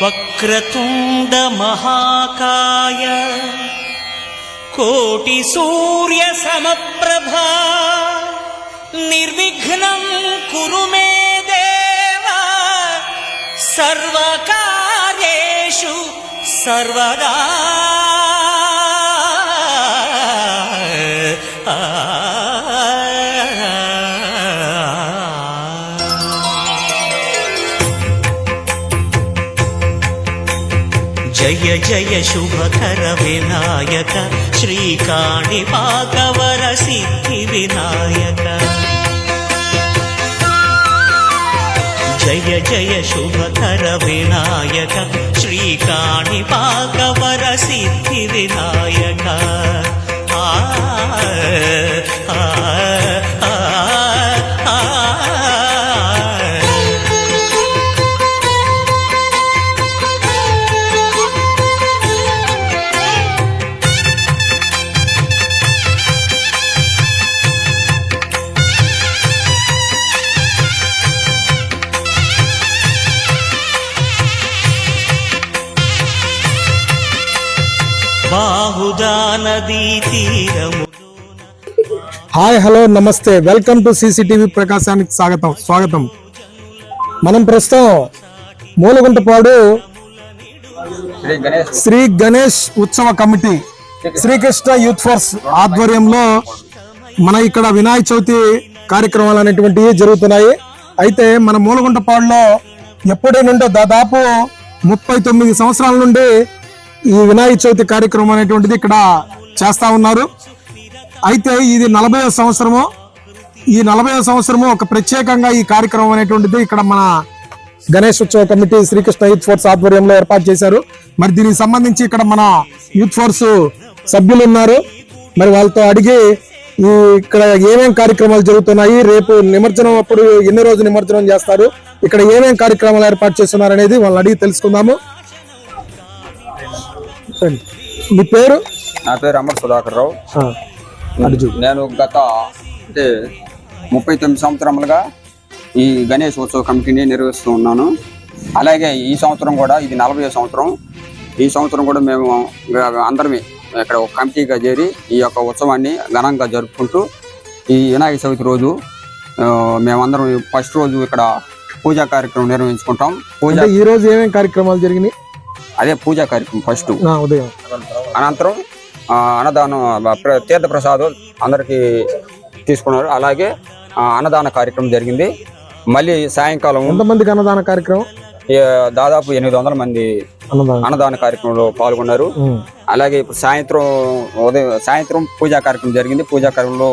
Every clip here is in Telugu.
వక్రతుండ మహాకాయ కోటి సూర్య సమప్రభా నిర్విఘ్నం కురు మే దేవ సర్వకార్యేషు సర్వదా. జయ జయ శుభకర వినాయక శ్రీకాణిపాకవర సిద్ధి వినాయక. జయ జయ శుభకర వినాయక శ్రీకాణిపాకవర సిద్ధి వినాయక. ఆ ఆ ఆ హాయ్ హలో నమస్తే, వెల్కమ్ టు సిసిటీవీ ప్రకాశానికి స్వాగతం. మనం ప్రస్తుతం మూలగుంటపాడు శ్రీ గణేష్ ఉత్సవ కమిటీ శ్రీకృష్ణ యూత్ ఫోర్స్ ఆధ్వర్యంలో మన ఇక్కడ వినాయక చవితి కార్యక్రమాలు అనేటువంటివి జరుగుతున్నాయి. అయితే మన మూలగుంటపాడులో ఎప్పటి నుండో దాదాపు 39 సంవత్సరాల నుండి ఈ వినాయక చవితి కార్యక్రమం అనేటువంటిది ఇక్కడ చేస్తా ఉన్నారు. అయితే ఇది 40వ సంవత్సరము. ఈ 40వ సంవత్సరము ఒక ప్రత్యేకంగా ఈ కార్యక్రమం అనేటువంటిది ఇక్కడ మన గణేష్ ఉత్సవ కమిటీ శ్రీకృష్ణ యూత్ ఫోర్స్ ఆధ్వర్యంలో ఏర్పాటు చేశారు. మరి దీనికి సంబంధించి ఇక్కడ మన యూత్ ఫోర్స్ సభ్యులు ఉన్నారు. మరి వాళ్ళతో అడిగి ఇక్కడ ఏమేం కార్యక్రమాలు జరుగుతున్నాయి, రేపు నిమజ్జనం అప్పుడు ఎన్ని రోజులు నిమజ్జనం చేస్తారు, ఇక్కడ ఏమేం కార్యక్రమాలు ఏర్పాటు చేస్తున్నారు అనేది వాళ్ళని అడిగి తెలుసుకుందాము. మీ పేరు? నా పేరు అమర్ సుధాకర్ రావు. నేను గత 39 సంవత్సరములుగా ఈ గణేష్ ఉత్సవ కమిటీని నిర్వహిస్తూ ఉన్నాను. అలాగే ఈ సంవత్సరం కూడా ఇది 40వ సంవత్సరం. ఈ సంవత్సరం కూడా మేము అందరమే ఇక్కడ ఒక కమిటీగా చేరి ఈ యొక్క ఉత్సవాన్ని ఘనంగా జరుపుకుంటూ ఈ వినాయక చవితి రోజు మేమందరం ఫస్ట్ రోజు ఇక్కడ పూజా కార్యక్రమం నిర్వహించుకుంటాం. పూజ ఈ రోజు ఏమేమి కార్యక్రమాలు జరిగినాయి? అదే పూజా కార్యక్రమం ఫస్ట్. ఉదయం అనంతరం అన్నదానం తీర్థ ప్రసాదం అందరికి తీసుకున్నారు. అలాగే అన్నదాన కార్యక్రమం జరిగింది. మళ్ళీ సాయంకాలం ఎంతమందికి అన్నదాన కార్యక్రమం? దాదాపు 800 మంది అన్నదాన కార్యక్రమంలో పాల్గొన్నారు. అలాగే ఇప్పుడు సాయంత్రం పూజా కార్యక్రమం జరిగింది. పూజా కార్యక్రమంలో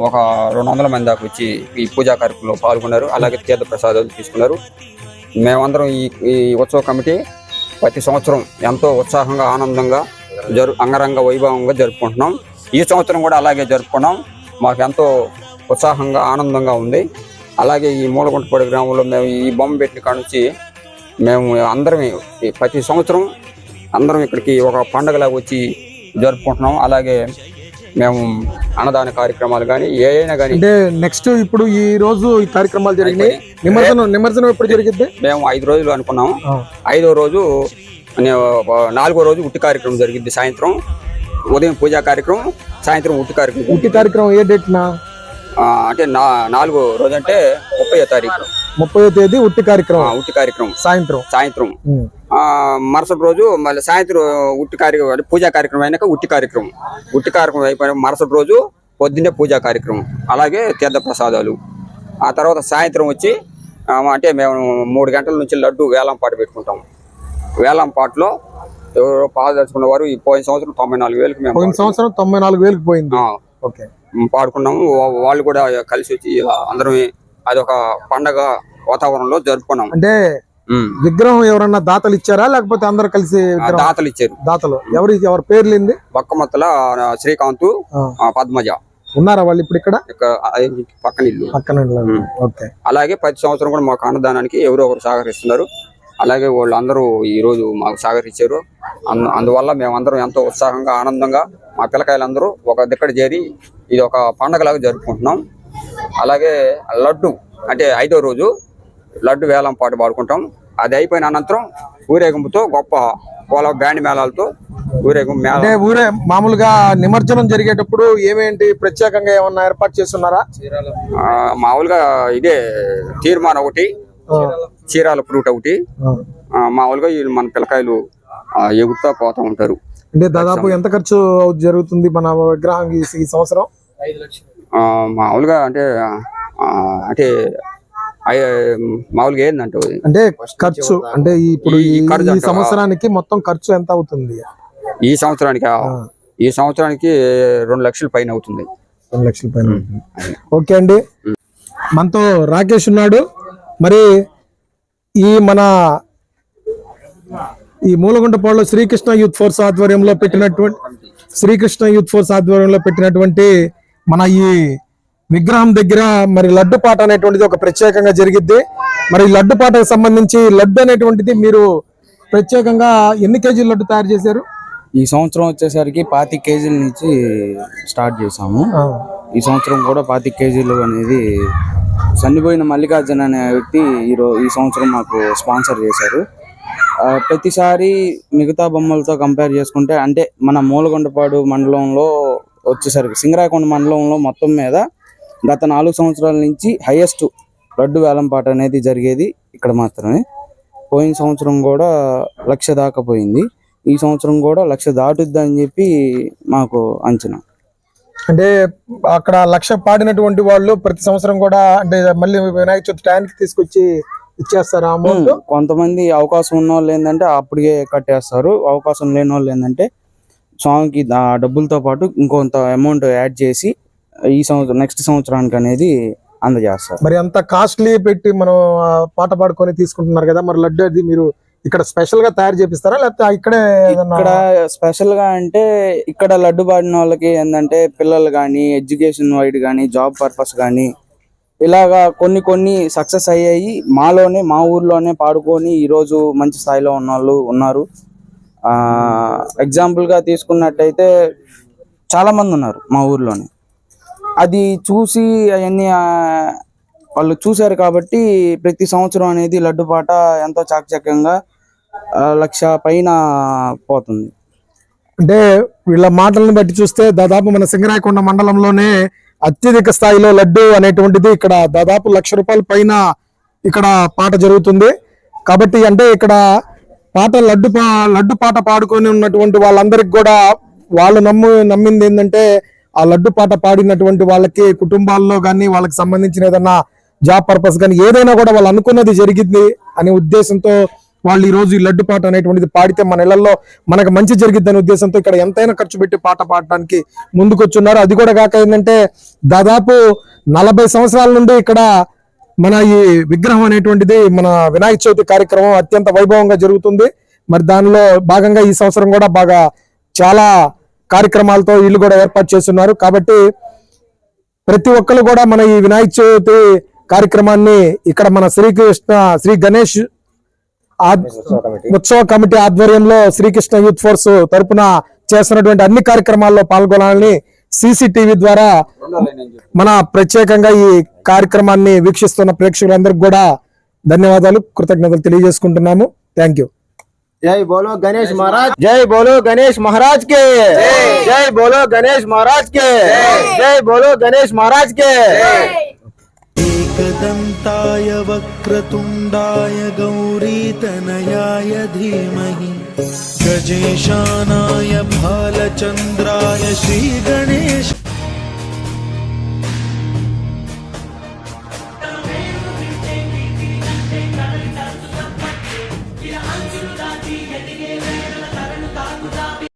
ఒక 200 మంది దాకా వచ్చి ఈ పూజా కార్యక్రమంలో పాల్గొన్నారు. అలాగే తీర్థ ప్రసాదాలు తీసుకున్నారు. మేమందరం ఈ ఉత్సవ కమిటీ ప్రతి సంవత్సరం ఎంతో ఉత్సాహంగా ఆనందంగా అంగరంగ వైభవంగా జరుపుకుంటున్నాం. ఈ సంవత్సరం కూడా అలాగే జరుపుకున్నాం. మాకు ఎంతో ఉత్సాహంగా ఆనందంగా ఉంది. అలాగే ఈ మూలగుంటపాడు గ్రామంలో మేము ఈ బొమ్మ పెట్టిన కాడ నుంచి మేము అందరం ప్రతి సంవత్సరం అందరం ఇక్కడికి ఒక పండగలాగా వచ్చి జరుపుకుంటున్నాం. అలాగే మేము అన్నదాన కార్యక్రమాలు కానీ ఏదైనా కానీ అంటే నెక్స్ట్ ఇప్పుడు ఈ రోజు ఈ కార్యక్రమాలు జరిగినాయి. నిమజ్జనం ఎప్పుడు జరిగింది? మేము 5 రోజులు అనుకున్నాము. 5వ రోజు 4వ రోజు ఉట్టి కార్యక్రమం జరిగింది. సాయంత్రం ఉదయం పూజా కార్యక్రమం, సాయంత్రం ఉట్టి కార్యక్రమం. ఉట్టి కార్యక్రమం ఏ డేట్ నా అంటే 4వ రోజు అంటే 30వ తారీఖు. 30వ తేదీ ఉట్టి కార్యక్రమం. ఉట్టి కార్యక్రమం సాయంత్రం. మరుసటి రోజు మళ్ళీ సాయంత్రం ఉట్టి కార్యక్రమం పూజా కార్యక్రమం అయినాక ఉట్టి కార్యక్రమం అయిపోయిన మరుసటి రోజు పొద్దున్నే పూజా కార్యక్రమం, అలాగే తీర్థ ప్రసాదాలు. ఆ తర్వాత సాయంత్రం వచ్చి అంటే మేము 3 గంటల నుంచి లడ్డు వేలం పాట పెట్టుకుంటాం. వేలం పాటలో ఎవరో పాదలుచుకున్న వారు ఈ పోయిన సంవత్సరం 94,000కి మేము 94,000కి పోయింది. ఓకే, పాడుకున్నాము. వాళ్ళు కూడా కలిసి వచ్చి అందరం అదొక పండగ వాతావరణంలో జరుపుకున్నాం. అంటే విగ్రహం ఎవరన్నా దాతలు ఇచ్చారా లేకపోతే అందరు కలిసి? దాతలు ఇచ్చారు. దాతలు ఎవరి పేర్లు ఏంది? బక్కమత్తల శ్రీకాంత్, పద్మజ ఉన్నారా వాళ్ళు ఇప్పుడు ఇక్కడ? పక్కన ఇల్లు. ఓకే. అలాగే ప్రతి సంవత్సరం కూడా మాకు అన్నదానానికి ఎవరో ఒకరు సహకరిస్తున్నారు. అలాగే వాళ్ళందరూ ఈ రోజు మాకు సహకరించారు. అందువల్ల మేమందరం ఎంతో ఉత్సాహంగా ఆనందంగా మా పిల్లకాయలందరూ ఒక దిక్కడ చేరి ఇది ఒక పండగలాగా జరుపుకుంటున్నాం. అలాగే లడ్డు అంటే 5వ రోజు లడ్డు వేలం పాట పాడుకుంటాం. అది అయిపోయిన అనంతరం ఊరేగింపుతో గొప్ప కోల బ్యాండ్ మేళాలతో ఊరేగింపు అంటే ఊరే మామూలుగా నిమజ్జనం జరిగేటప్పుడు ఏమేంటి ప్రత్యేకంగా ఏమన్నా ఏర్పాటు చేస్తున్నారా? మామూలుగా ఇదే తీర్మానం ఒకటి, చీరాల ఫ్రూట్ ఒకటి, మామూలుగా వీళ్ళు మన పిల్లకాయలు ఎగురుతా పోతా ఉంటారు. అంటే దాదాపు ఎంత ఖర్చు జరుగుతుంది మన విగ్రహం ఈ సంవత్సరం? మామూలుగా అంటే అంటే మామూలుగా ఏంటంటే అంటే ఖర్చు అంటే ఇప్పుడు ఈ సంవత్సరానికి మొత్తం ఖర్చు ఎంత అవుతుంది? ఈ సంవత్సరానికి 2 లక్షల పైన అవుతుంది. 2 లక్షల పైన. ఓకే అండి, మనతో రాకేష్ ఉన్నాడు. మరి మన ఈ మూలగుంటపాడులో శ్రీకృష్ణ యూత్ ఫోర్స్ ఆధ్వర్యంలో పెట్టినటువంటి మన ఈ విగ్రహం దగ్గర మరి లడ్డు పాట అనేటువంటిది ఒక ప్రత్యేకంగా జరిగిద్ది. మరి లడ్డు పాటకు సంబంధించి లడ్డు అనేటువంటిది మీరు ప్రత్యేకంగా ఎన్ని కేజీల లడ్డు తయారు చేశారు? ఈ సంవత్సరం వచ్చేసరికి 25 కేజీల నుంచి స్టార్ట్ చేసాము. ఈ సంవత్సరం కూడా 25 కేజీలు అనేది సన్నిపోయిన మల్లికార్జున అనే వ్యక్తి ఈ సంవత్సరం మాకు స్పాన్సర్ చేశారు. ప్రతిసారి మిగతా బొమ్మలతో కంపేర్ చేసుకుంటే, అంటే మన మూలగుంటపాడు మండలంలో వచ్చేసరికి సింగరాయకొండ మండలంలో మొత్తం మీద గత 4 సంవత్సరాల నుంచి హైయెస్ట్ లడ్డు వేలంపాట అనేది జరిగేది ఇక్కడ మాత్రమే. పోయిన సంవత్సరం కూడా 1,00,000 దాకా పోయింది. ఈ సంవత్సరం కూడా 1,00,000 దాటుద్ది అని చెప్పి మాకు అంచనా. అంటే అక్కడ 1,00,000 పాడినటువంటి వాళ్ళు ప్రతి సంవత్సరం కూడా అంటే మళ్ళీ వినాయక చవితి టైంకి తీసుకొచ్చి ఇచ్చేస్తారా అమౌంట్? కొంతమంది అవకాశం ఉన్న వాళ్ళు ఏంటంటే అప్పటికే కట్టేస్తారు. అవకాశం లేని వాళ్ళు ఏంటంటే సాంగ్కి డబ్బులతో పాటు ఇంకొంత అమౌంట్ యాడ్ చేసి ఈ సంవత్సరం నెక్స్ట్ సంవత్సరానికి అనేది అందజేస్తారు. మరి అంత కాస్ట్లీ పెట్టి మనం పాట పాడుకొని తీసుకుంటున్నారు కదా, మరి లడ్డు అది మీరు ఇక్కడ స్పెషల్ గా తయారు చేపిస్తారా లేకపోతే ఇక్కడ స్పెషల్ గా అంటే ఇక్కడ లడ్డు పాడిన వాళ్ళకి ఏంటంటే పిల్లలు కానీ ఎడ్యుకేషన్ వైడ్ కానీ జాబ్ పర్పస్ కానీ ఇలాగా కొన్ని సక్సెస్ అయ్యాయి. మా ఊర్లోనే పాడుకొని ఈరోజు మంచి స్థాయిలో ఉన్న వాళ్ళు ఉన్నారు. ఎగ్జాంపుల్ గా తీసుకున్నట్టయితే చాలా మంది ఉన్నారు మా ఊర్లోనే. అది చూసి అవన్నీ వాళ్ళు చూశారు కాబట్టి ప్రతి సంవత్సరం అనేది లడ్డు పాట ఎంతో చాకచక్యంగా 1,00,000 పైన పోతుంది. అంటే వీళ్ళ మాటలను బట్టి చూస్తే దాదాపు మన సింగరాయకొండ మండలంలోనే అత్యధిక స్థాయిలో లడ్డు అనేటువంటిది ఇక్కడ దాదాపు 1,00,000 రూపాయల పైన ఇక్కడ పాట జరుగుతుంది. కాబట్టి అంటే ఇక్కడ లడ్డు పాట పాడుకొని ఉన్నటువంటి వాళ్ళందరికి కూడా వాళ్ళు నమ్మింది ఏంటంటే ఆ లడ్డు పాట పాడినటువంటి వాళ్ళకి కుటుంబాల్లో కానీ వాళ్ళకి సంబంధించిన ఏదైనా జాబ్ పర్పస్ కానీ ఏదైనా కూడా వాళ్ళు అనుకున్నది జరిగింది అనే ఉద్దేశంతో వాళ్ళు ఈ రోజు ఈ లడ్డు పాట అనేటువంటిది పాడితే మన ఇళ్లలో మనకు మంచి జరిగిద్ది అనే ఉద్దేశంతో ఇక్కడ ఎంతైనా ఖర్చు పెట్టి పాట పాడడానికి ముందుకొచ్చున్నారు. అది కూడా కాక ఏంటంటే దాదాపు 40 సంవత్సరాల నుండి ఇక్కడ మన ఈ విగ్రహం అనేటువంటిది మన వినాయక చవితి కార్యక్రమం అత్యంత వైభవంగా జరుగుతుంది. మరి దానిలో భాగంగా ఈ సంవత్సరం కూడా బాగా చాలా కార్యక్రమాలతో వీళ్ళు కూడా ఏర్పాటు చేస్తున్నారు. కాబట్టి ప్రతి ఒక్కరు కూడా మన ఈ వినాయక చవితి కార్యక్రమాన్ని ఇక్కడ మన శ్రీ గణేష్ ఉత్సవ కమిటీ ఆధ్వర్యంలో శ్రీకృష్ణ యూత్ ఫోర్స్ తరపున చేస్తున్నటువంటి అన్ని కార్యక్రమాల్లో పాల్గొనాలని CCTV ద్వారా మన ప్రత్యేకంగా ఈ కార్యక్రమాన్ని వీక్షిస్తున్న ప్రేక్షకులందరికీ కూడా ధన్యవాదాలు, కృతజ్ఞతలు తెలియజేసుకుంటున్నాము. Thank you. जय बोलो गणेश महाराज, जय बोलो गणेश महाराज के, जय बोलो गणेश महाराज के, जय बोलो गणेश महाराज के। एकदन्ताय वक्रतुण्डाय गौरीतनयाय धीमहि गजेशानाय भालचन्द्राय श्रीगणेश